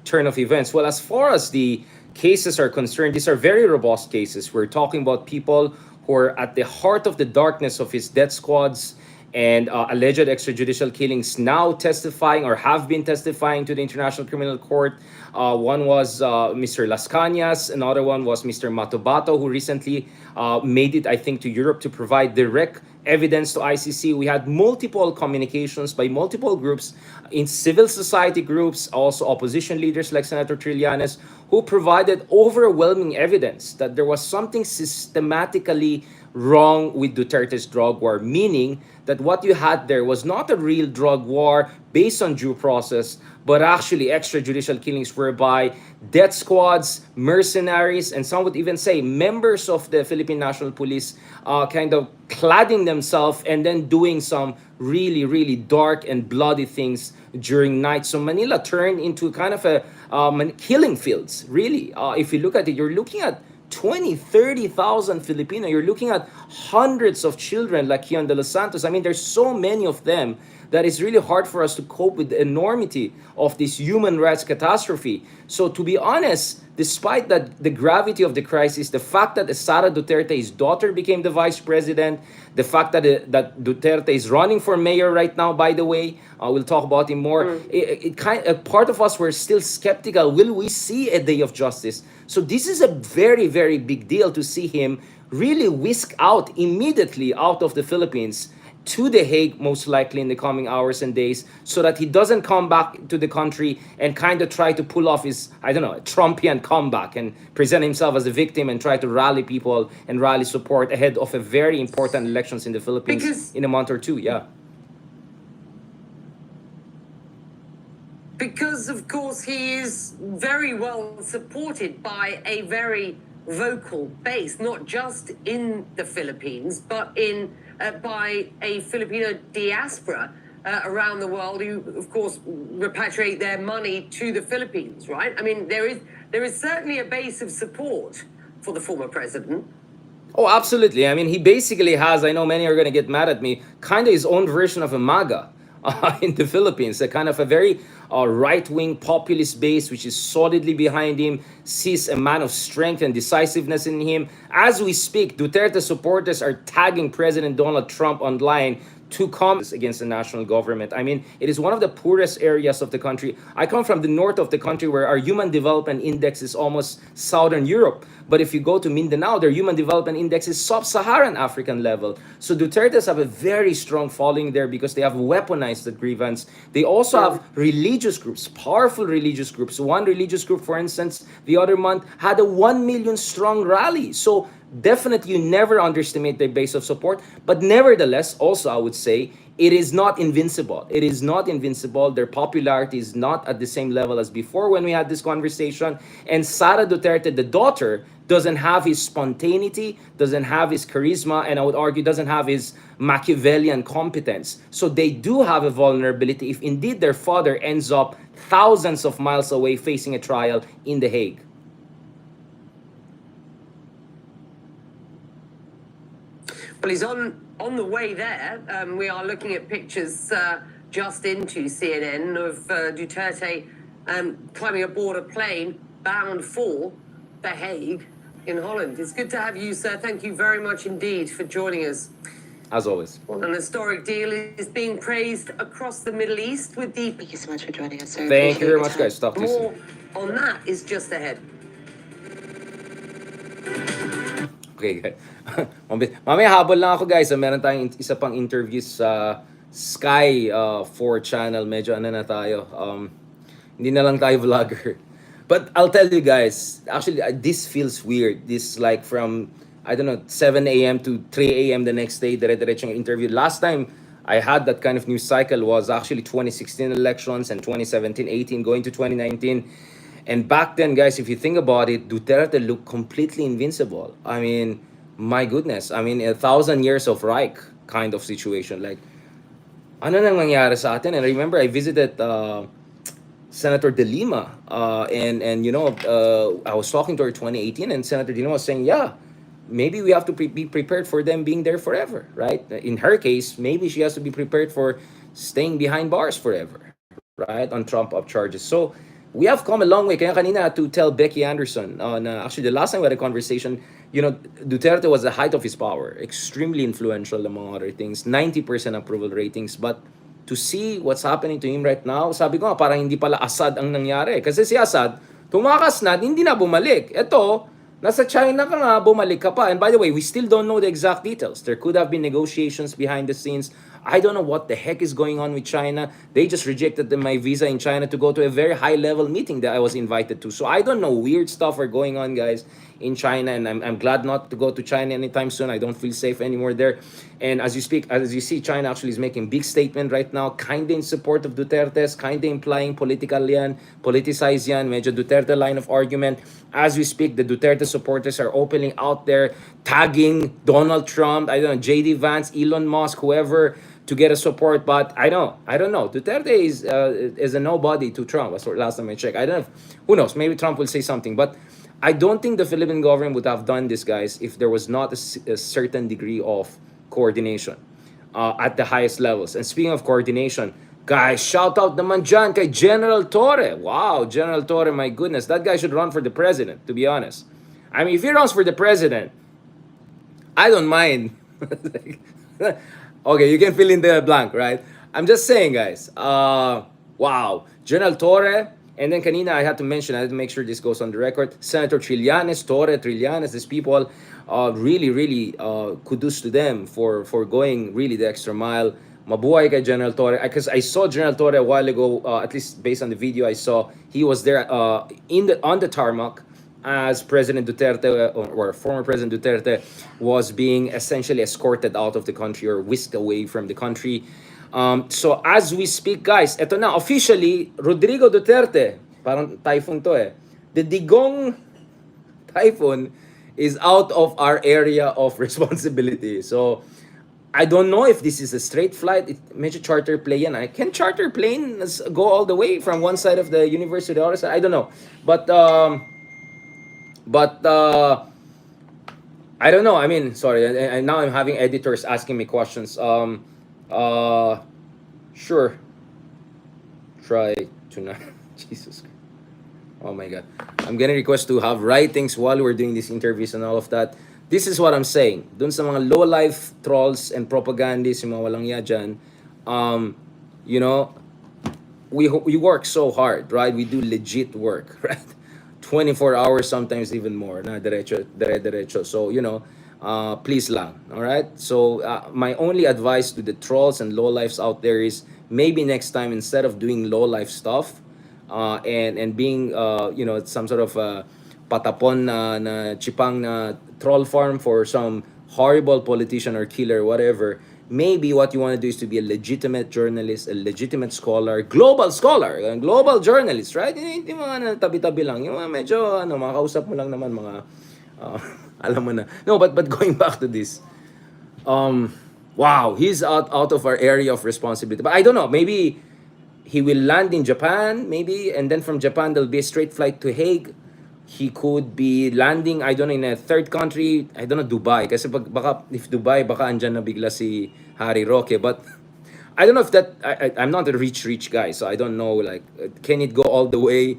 turn of events. Well, as far as the cases are concerned, these are very robust cases. We're talking about people who are at the heart of the darkness of his death squads and alleged extrajudicial killings, now testifying or have been testifying to the International Criminal Court. One was Mr. Las Cañas, another one was Mr. Matobato, who recently made it, I think, to Europe to provide direct evidence to ICC. We had multiple communications by multiple groups in civil society groups, also opposition leaders like Senator Trillanes, who provided overwhelming evidence that there was something systematically wrong with Duterte's drug war, meaning that what you had there was not a real drug war based on due process, but actually extrajudicial killings whereby death squads, mercenaries, and some would even say members of the Philippine National Police kind of cladding themselves and then doing some really, really dark and bloody things during night. So Manila turned into kind of a killing fields, really. If you look at it, you're looking at 20, 30,000 Filipino. You're looking at hundreds of children like Kian de los Santos. I mean, there's so many of them that it's really hard for us to cope with the enormity of this human rights catastrophe. So to be honest, despite that the gravity of the crisis, the fact that Sara Duterte, his daughter, became the vice president, the fact that that Duterte is running for mayor right now, by the way, we'll talk about him more. It kind part of us were still skeptical. Will we see a day of justice? So this is a very, very big deal to see him really whisk out immediately out of the Philippines to The Hague, most likely in the coming hours and days, so that he doesn't come back to the country and kind of try to pull off his, I don't know, Trumpian comeback and present himself as a victim and try to rally people and rally support ahead of a very important elections in the Philippines in a month or two. Yeah. Because, of course, he is very well supported by a very vocal base, not just in the Philippines, but in by a Filipino diaspora around the world who, of course, repatriate their money to the Philippines, right? I mean, there is certainly a base of support for the former president. Oh, absolutely. I mean, he basically has, I know many are going to get mad at me, kind of his own version of a MAGA in the Philippines, a kind of a very right-wing populist base, which is solidly behind him, sees a man of strength and decisiveness in him. As we speak, Duterte supporters are tagging President Donald Trump online to come against the national government. I mean, it is one of the poorest areas of the country. I come from the north of the country where our human development index is almost Southern Europe. But if you go to Mindanao, their human development index is sub-Saharan African level. So Duterte's have a very strong following there because they have weaponized the grievance. They also have religious groups, powerful religious groups. One religious group, for instance, the other month had a 1 million strong rally. So definitely you never underestimate their base of support, but nevertheless, also I would say it is not invincible. It is not invincible. Their popularity is not at the same level as before when we had this conversation. And Sara Duterte, the daughter, doesn't have his spontaneity, doesn't have his charisma, and I would argue doesn't have his Machiavellian competence. So they do have a vulnerability if indeed their father ends up thousands of miles away facing a trial in The Hague. Well, he's on the way there. We are looking at pictures just into CNN of Duterte climbing aboard a plane bound for The Hague in Holland. It's good to have you, sir. Thank you very much indeed for joining us. As always. Well, an historic deal is being praised across the Middle East with the... Thank you so much for joining us, sir. Thank you very much, guys. Talk to you soon. More on that is just ahead. Okay, guys. Mamaya habol lang ako, guys. Meron tayong isa pang interview sa Sky 4 channel. Medyo ano na tayo. Hindi na lang tayo vlogger. But I'll tell you guys, actually, this feels weird. This like from, I don't know, 7 a.m. to 3 a.m. the next day, dire-diretsong interview. Last time I had that kind of news cycle was actually 2016 elections and 2017-18 going to 2019. And back then, guys, if you think about it, Duterte looked completely invincible. I mean, my goodness. I mean, 1,000 years of Reich kind of situation. Like, ano nang nangyari sa atin? And I remember I visited Senator De Lima. And you know, I was talking to her 2018, and Senator De Lima was saying, yeah, maybe we have to be prepared for them being there forever, right? In her case, maybe she has to be prepared for staying behind bars forever, right? On Trump up charges. So, we have come a long way. Kaya kanina to tell Becky Anderson, na actually the last time we had a conversation, Duterte was the height of his power, extremely influential among other things, 90% approval ratings. But to see what's happening to him right now, sabi ko nga, parang hindi pala Assad ang nangyari. Kasi si Assad, tumakas na, hindi na bumalik. Ito, nasa China ka nga, bumalik ka pa. And by the way, we still don't know the exact details. There could have been negotiations behind the scenes. I don't know what the heck is going on with China. They just rejected my visa in China to go to a very high level meeting that I was invited to. So I don't know. Weird stuff are going on, guys, in China. And I'm glad not to go to China anytime soon. I don't feel safe anymore there. And as you see, China actually is making big statement right now, kind of in support of Duterte's, kind of implying political yan, politicized yan, medyo Duterte line of argument. As we speak, the Duterte supporters are opening out there, tagging Donald Trump, I don't know, JD Vance, Elon Musk, whoever, to get a support. But I don't know. Duterte is a nobody to Trump. That's what last time I checked. I don't know. Who knows? Maybe Trump will say something. But I don't think the Philippine government would have done this, guys, if there was not a certain degree of coordination at the highest levels. And speaking of coordination, guys, shout out naman dyan kay General Torre. Wow, General Torre, my goodness. That guy should run for the president, to be honest. I mean, if he runs for the president, I don't mind. Okay, you can fill in the blank, right? I'm just saying, guys. Wow, General Torre, and then kanina I had to mention, I had to make sure this goes on the record. Senator Trillanes, Torre, Trillanes, these people, really, kudos to them for going really the extra mile. Mabuhay kay General Torre. Because I saw General Torre a while ago, at least based on the video I saw, he was there on the tarmac as President Duterte or former President Duterte was being essentially escorted out of the country or whisked away from the country. So as we speak, guys, eto na, officially, Rodrigo Duterte, parang typhoon to eh. The Digong typhoon is out of our area of responsibility. So I don't know if this is a straight flight. Medyo charter plane yan. Can charter planes go all the way from one side of the universe to the other side? I don't know. But I don't know. I mean, sorry. And now I'm having editors asking me questions. Sure. Try to not. Jesus. Oh my God. I'm getting requests to have writings while we're doing these interviews and all of that. This is what I'm saying. Dun sa mga low-life trolls and propagandists, yung mga walang ya dyan, you know, we work so hard, right? We do legit work, right? 24 hours, sometimes even more, na derecho. So, you know, please lang, all right? So, my only advice to the trolls and low-lifes out there is maybe next time, instead of doing low-life stuff, and being, you know, some sort of patapon na chipang na troll farm for some horrible politician or killer, whatever, maybe what you want to do is to be a legitimate journalist, a legitimate scholar, global scholar, a global journalist, right? Hindi mga tabi-tabi lang. Yung mga medyo, mga kausap mo lang naman mga, alam mo na. No, but going back to this, wow, he's out of our area of responsibility. But I don't know, maybe he will land in Japan, maybe, and then from Japan, there'll be a straight flight to Hague. He could be landing, I don't know, in a third country, I don't know, Dubai. Kasi baka, if Dubai, baka andyan na bigla si Harry Roque. But I don't know if that, I'm not a rich guy, so I don't know, like, can it go all the way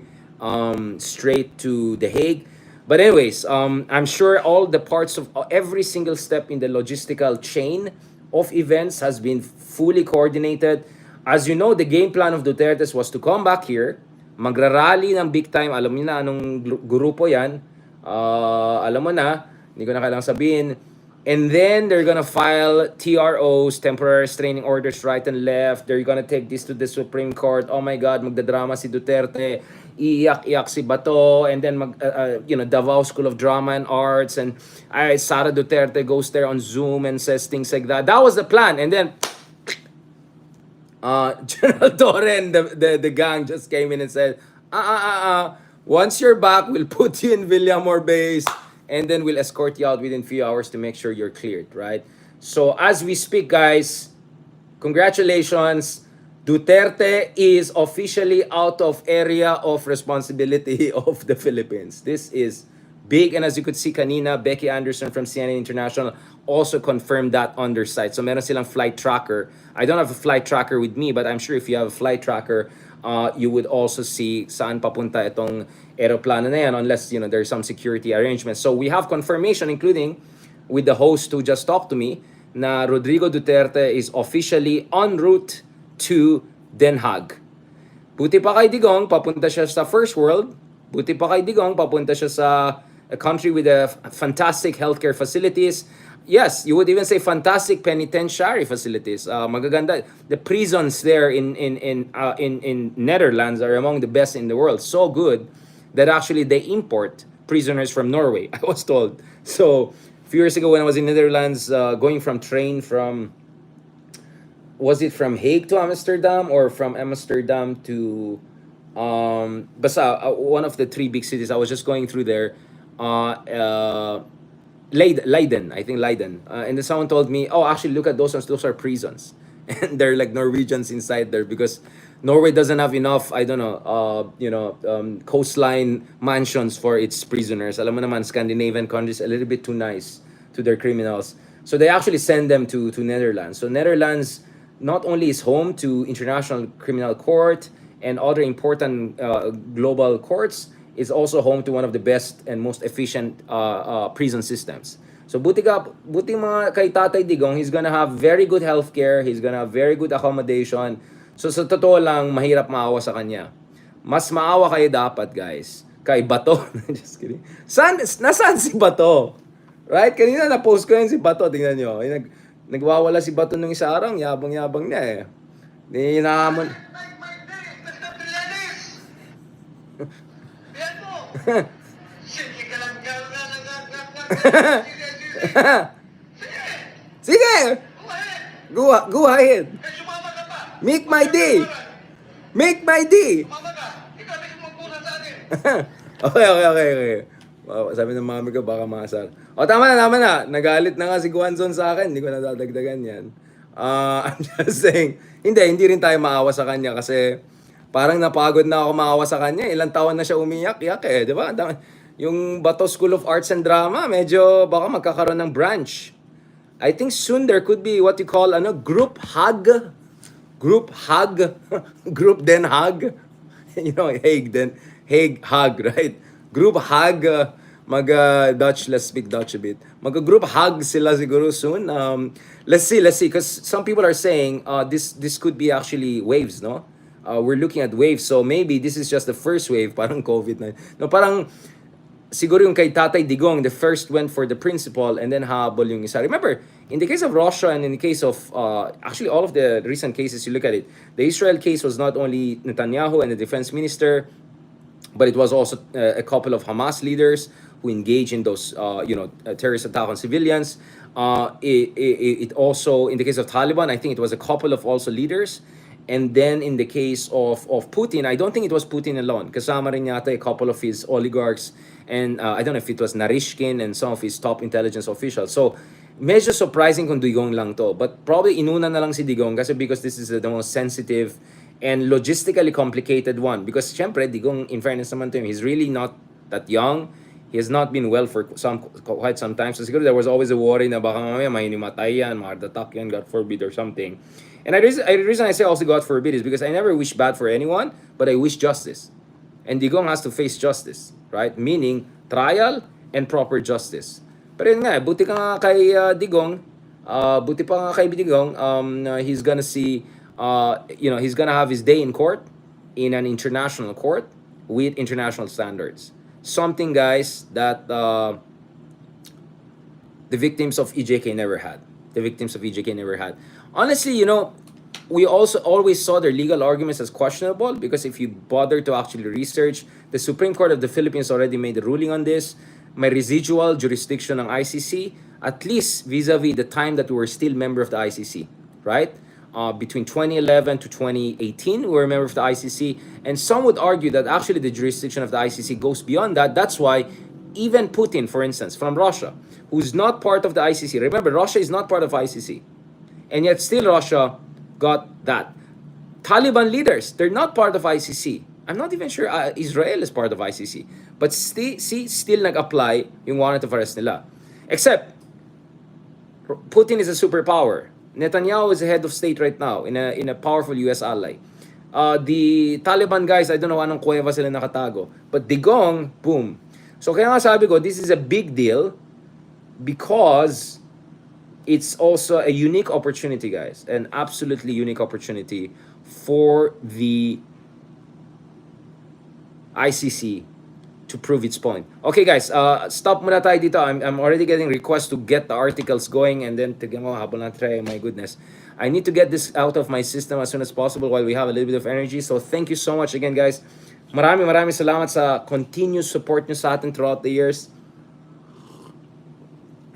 straight to The Hague? But anyways, I'm sure all the parts of every single step in the logistical chain of events has been fully coordinated. As you know, the game plan of Duterte's was to come back here, magrarally ng big time. Alam niyo na anong grupo yan. Alam mo na, hindi ko na kailangang sabihin. And then they're gonna file TROs, temporary restraining orders, right and left. They're gonna take this to the Supreme Court. Oh my God, magdadrama si Duterte. Iiyak-iyak si Bato. And then, you know, Davao School of Drama and Arts. And Sara Duterte goes there on Zoom and says things like that. That was the plan. And then, General Torre and the gang just came in and said, once you're back, we'll put you in Villamor base and then we'll escort you out within a few hours to make sure you're cleared, right? So as we speak, guys, congratulations. Duterte is officially out of area of responsibility of the Philippines. This is big. And as you could see kanina, Becky Anderson from CNN International also confirmed that on their site. So meron silang flight tracker. I don't have a flight tracker with me, but I'm sure if you have a flight tracker, you would also see saan papunta itong aeroplano na yan unless, there's some security arrangements. So we have confirmation, including with the host who just talked to me, na Rodrigo Duterte is officially en route to Den Haag. Buti pa kay Digong, papunta siya sa first world. Buti pa kay Digong, papunta siya sa a country with a fantastic healthcare facilities. Yes, you would even say fantastic penitentiary facilities. Magaganda. The prisons there in Netherlands are among the best in the world. So good that actually they import prisoners from Norway. I was told. So a few years ago when I was in Netherlands, going from train from, was it from Hague to Amsterdam or from Amsterdam to basta one of the three big cities. I was just going through there. Leiden, I think Leiden. And then someone told me, "Oh, actually, look at those ones. Those are prisons, and they're like Norwegians inside there because Norway doesn't have enough. I don't know, coastline mansions for its prisoners. Alam mo naman, Scandinavian countries a little bit too nice to their criminals, so they actually send them to Netherlands. So Netherlands not only is home to International Criminal Court and other important global courts, is also home to one of the best and most efficient prison systems. So buti mga kay Tatay Digong, he's gonna have very good healthcare, he's gonna have very good accommodation. So sa totoo lang, mahirap maawa sa kanya. Mas maawa kayo dapat, guys, kay Bato. Just kidding. Nasaan si Bato? Right? Kanina na-post ko yun si Bato, tingnan nyo. Nagwawala si Bato nung isa araw, yabang-yabang niya eh. Hinahamon. Sige ka lang, Sige! Go ahead. sumama ka pa. Make my day. Make my day. Sumama ka. Ikaw na yung magpura sa akin. Okay. Sabi ng mami ko, baka masal. Tama na. Nagalit na nga si Guanzon sa akin. Hindi ko na dadagdagan yan. I'm just saying, hindi rin tayo maawa sa kanya kasi parang napagod na ako maawa sa kanya. Ilang taon na siya umiyak-yak eh, di ba? Yung Bato School of Arts and Drama, medyo baka magkakaroon ng branch. I think soon there could be what you call group hug. Group hug. Group Den Haag. Hague hug, right? Group hug. Dutch, let's speak Dutch a bit. Group hug sila siguro soon. Let's see, because some people are saying this could be actually waves, no? We're looking at waves, so maybe this is just the first wave, parang COVID-19. No, parang siguro yung kay Tatay Digong, the first went for the principal and then habol yung isa. Remember, in the case of Russia and in the case of, actually all of the recent cases, you look at it, the Israel case was not only Netanyahu and the defense minister, but it was also a couple of Hamas leaders who engaged in those, terrorist attack on civilians. It also, in the case of Taliban, I think it was a couple of also leaders. And then in the case of Putin, I don't think it was Putin alone. Kasama rin yata a couple of his oligarchs. And I don't know if it was Narishkin and some of his top intelligence officials. So, medyo surprising kung Digong lang to. But probably inuna na lang si Digong because this is the most sensitive and logistically complicated one. Because syempre, Digong, in fairness naman to him, he's really not that young. He has not been well for quite some time. So siguro there was always a worry na baka mamaya may himatay yan, ma-heart attack yan, God forbid, or something. And the reason I say also God forbid is because I never wish bad for anyone, but I wish justice. And Digong has to face justice, right? Meaning, trial and proper justice. Pero yun nga, buti ka nga kay Digong, buti pa nga kay Digong, he's gonna see, he's gonna have his day in court, in an international court, with international standards. Something, guys, that the victims of EJK never had. Honestly, we also always saw their legal arguments as questionable because if you bother to actually research, the Supreme Court of the Philippines already made a ruling on this. May residual jurisdiction ng ICC, at least vis-a-vis the time that we were still member of the ICC, right? Between 2011 to 2018, we were a member of the ICC. And some would argue that actually the jurisdiction of the ICC goes beyond that. That's why even Putin, for instance, from Russia, who's not part of the ICC. Remember, Russia is not part of ICC. And yet still Russia got that. Taliban leaders, they're not part of ICC. I'm not even sure Israel is part of ICC. But still nag-apply yung warrant of arrest nila. Except, Putin is a superpower. Netanyahu is the head of state right now in a powerful US ally. The Taliban guys, I don't know anong kuweba sila nakatago. But Digong, boom. So kaya nga sabi ko, this is a big deal because it's also a unique opportunity, guys. An absolutely unique opportunity for the ICC to prove its point. Okay, guys, stop muna tayo dito. I'm already getting requests to get the articles going and then tignan mo habang na-try, my goodness. I need to get this out of my system as soon as possible while we have a little bit of energy. So thank you so much again, guys. Maraming salamat sa continuous support nyo sa atin throughout the years.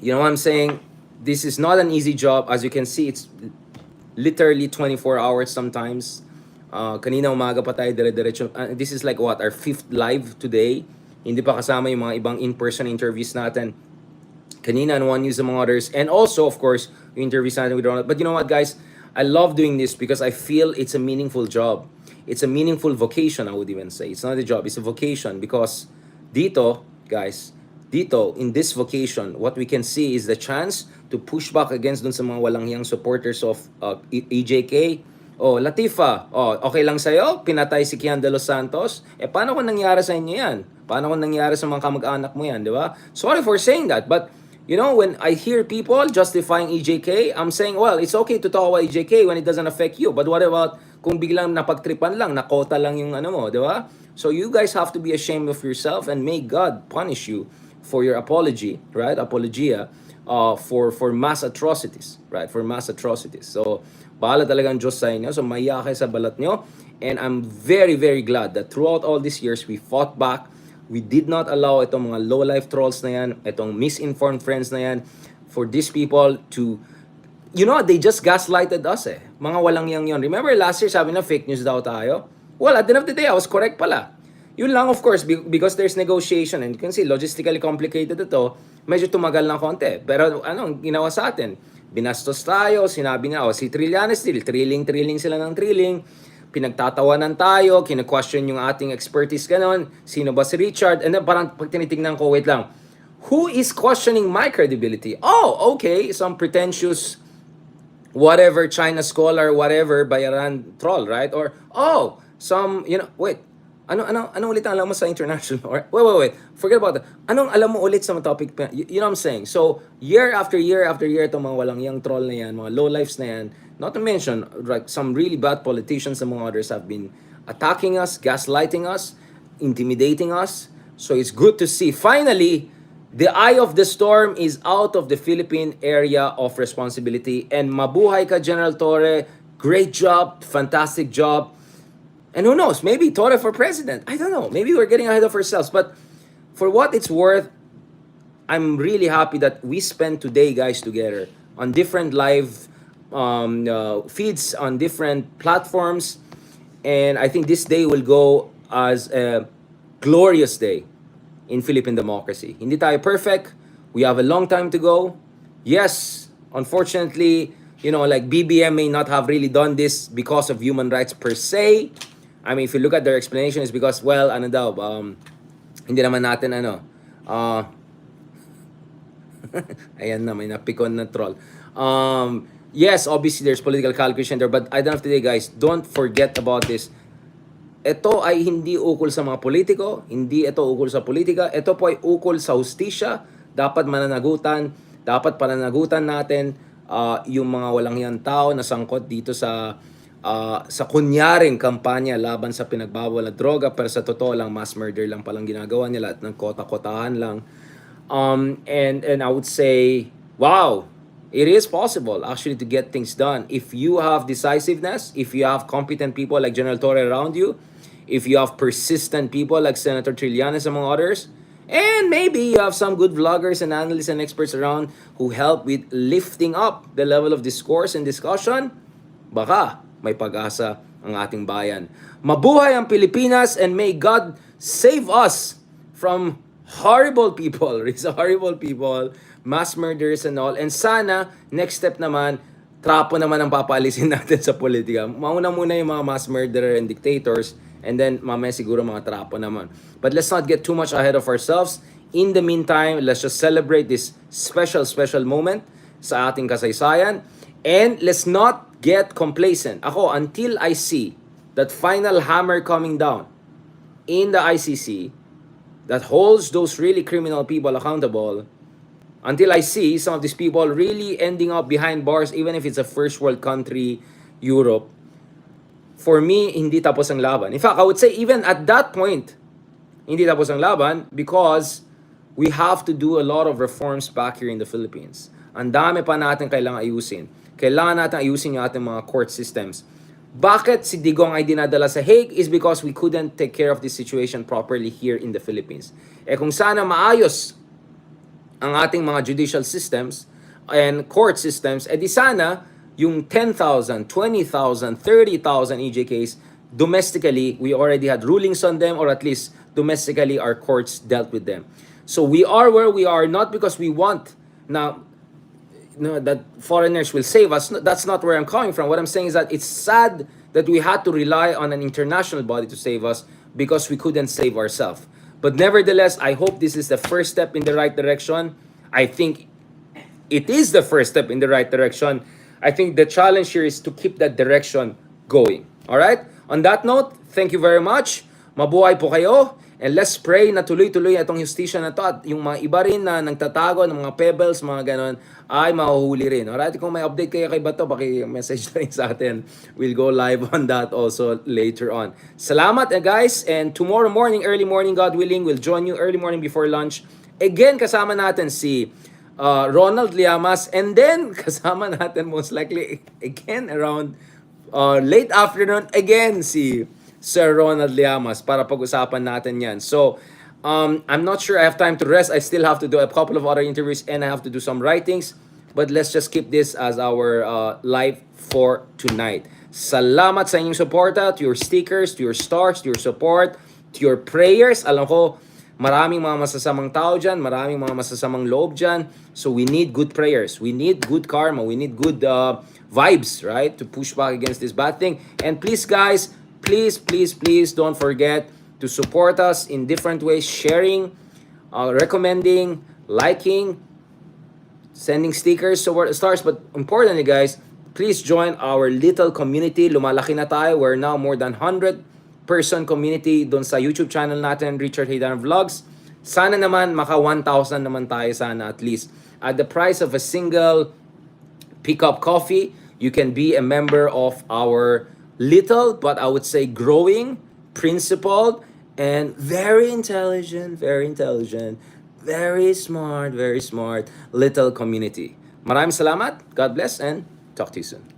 You know what I'm saying? This is not an easy job. As you can see, it's literally 24 hours sometimes. Kanina umaga pa tayo dire-diretso. This is like what, our 5th live today. Hindi pa kasama yung mga ibang in-person interviews natin. Kanina and one news among others. And also, of course, yung interviews natin with Ronald. But you know what, guys? I love doing this because I feel it's a meaningful job. It's a meaningful vocation, I would even say. It's not a job, it's a vocation. Because dito, guys, dito, in this vocation, what we can see is the chance to push back against dun sa mga walang hiyang supporters of EJK. Oh, Latifa, oh, okay lang sa'yo? Pinatay si Kian de los Santos? Paano kung nangyari sa inyo yan? Paano kung nangyari sa mga kamag-anak mo yan, di ba? Sorry for saying that, but you know, when I hear people justifying EJK, I'm saying, well, it's okay to talk about EJK when it doesn't affect you. But what about kung biglang napagtripan lang, nakota lang yung ano mo, di ba? So you guys have to be ashamed of yourself and may God punish you for your apology, right? Apologia for mass atrocities, right? For mass atrocities. So, bahala talagang Diyos sa inyo. So, maya kayo sa balat nyo. And I'm very glad that throughout all these years, we fought back. We did not allow itong mga low-life trolls na yan, itong misinformed friends na yan, for these people to, you know, they just gaslighted us eh. Mga walang yang yon. Remember last year, sabi na fake news daw tayo? Well, at the end of the day, I was correct pala. Yun lang, of course, because there's negotiation and you can see, logistically complicated ito, medyo tumagal ng konti. Pero ano, ginawa sa atin? Binastos tayo, sinabi nga, si Trillanes still, trilling sila ng trilling. Pinagtatawanan tayo, kina-question yung ating expertise, ganon. Sino ba si Richard? And then parang pag tinitignan ko, wait lang, who is questioning my credibility? Oh, okay, some pretentious whatever China scholar, whatever, bayaran troll, right? Or, oh, some, you know, wait, ano ulit ang alam mo sa international? Or, wait, forget about that. Anong alam mo ulit sa topic? You know what I'm saying? So, year after year, itong mga walang yang troll na yan, mga low lives na yan, not to mention, like, some really bad politicians among others have been attacking us, gaslighting us, intimidating us. So, it's good to see, finally, the eye of the storm is out of the Philippine area of responsibility. And mabuhay ka, General Torre. Great job, fantastic job. And who knows, maybe Torre for president. I don't know. Maybe we're getting ahead of ourselves. But for what it's worth, I'm really happy that we spent today, guys, together on different live feeds, on different platforms. And I think this day will go as a glorious day in Philippine democracy. Hindi tayo perfect. We have a long time to go. Yes, unfortunately, you know, like BBM may not have really done this because of human rights per se. I mean, if you look at their explanation, it's because, well, ano daw, hindi naman natin, ayan na, may napikon na troll. Yes, obviously, there's political calculation there, but at the end of the day, guys, don't forget about this. Ito ay hindi ukol sa mga politiko, hindi ito ukol sa politika, ito po ay ukol sa hustisya. Dapat pananagutan natin yung mga walang hiyang tao na sangkot dito sa kunyaring kampanya laban sa pinagbawal na droga, pero sa totoo lang, mass murder lang palang ginagawa nila at nagkota-kotahan lang. And I would say, wow, it is possible actually to get things done. If you have decisiveness, if you have competent people like General Torre around you, if you have persistent people like Senator Trillanes among others, and maybe you have some good vloggers and analysts and experts around who help with lifting up the level of discourse and discussion, baka may pag-asa ang ating bayan. Mabuhay ang Pilipinas and may God save us from horrible people, mass murders and all. And sana, next step naman, trapo naman ang papaalisin natin sa politika. Mauna muna yung mga mass murderer and dictators, and then mamaya siguro mga trapo naman. But let's not get too much ahead of ourselves. In the meantime, let's just celebrate this special moment sa ating kasaysayan. And let's not get complacent. Ako, until I see that final hammer coming down in the ICC that holds those really criminal people accountable, until I see some of these people really ending up behind bars, even if it's a first world country, Europe, for me, hindi tapos ang laban. In fact, I would say even at that point, hindi tapos ang laban because we have to do a lot of reforms back here in the Philippines. Ang dami pa natin kailangan ayusin. Kailangan natin ayusin yung ating mga court systems. Bakit si Digong ay dinadala sa Hague is because we couldn't take care of this situation properly here in the Philippines. Eh kung sana maayos ang ating mga judicial systems and court systems, eh di sana yung 10,000, 20,000, 30,000 EJKs, domestically, we already had rulings on them, or at least domestically, our courts dealt with them. So we are where we are not because we want now that foreigners will save us. That's not where I'm coming from. What I'm saying is that it's sad that we had to rely on an international body to save us because we couldn't save ourselves. But nevertheless, I hope this is the first step in the right direction. I think it is the first step in the right direction. I think the challenge here is to keep that direction going. All right? On that note, thank you very much. Mabuhay po kayo. And let's pray na tuloy-tuloy itong justisya na to at yung mga iba rin na nagtatago ng mga pebbles, mga ganon, ay mahuhuli rin. Alright? Kung may update kayo kay Bato, paki-message na rin sa atin. We'll go live on that also later on. Salamat guys, and tomorrow morning, early morning, God willing, we'll join you early morning before lunch. Again, kasama natin si Ronald Llamas, and then kasama natin most likely again around late afternoon, again si Sir Ronald Llamas para pag-usapan natin yan. So, I'm not sure I have time to rest. I still have to do a couple of other interviews and I have to do some writings. But let's just keep this as our live for tonight. Salamat sa inyong suporta, to your stickers, to your stars, to your support, to your prayers. Alam ko, maraming mga masasamang tao dyan, maraming mga masasamang loob dyan. So we need good prayers. We need good karma. We need good vibes, right? To push back against this bad thing. And please guys, please don't forget to support us in different ways, sharing, recommending, liking, sending stickers, stars. But importantly guys, please join our little community. Lumalaki na tayo. We're now more than 100-person community doon sa YouTube channel natin, Richard Haydan Vlogs. Sana naman maka 1,000 naman tayo sana at least. At the price of a single pickup coffee, you can be a member of our little, but I would say growing, principled, and very intelligent, very smart little community. Maraming salamat. God bless and talk to you soon.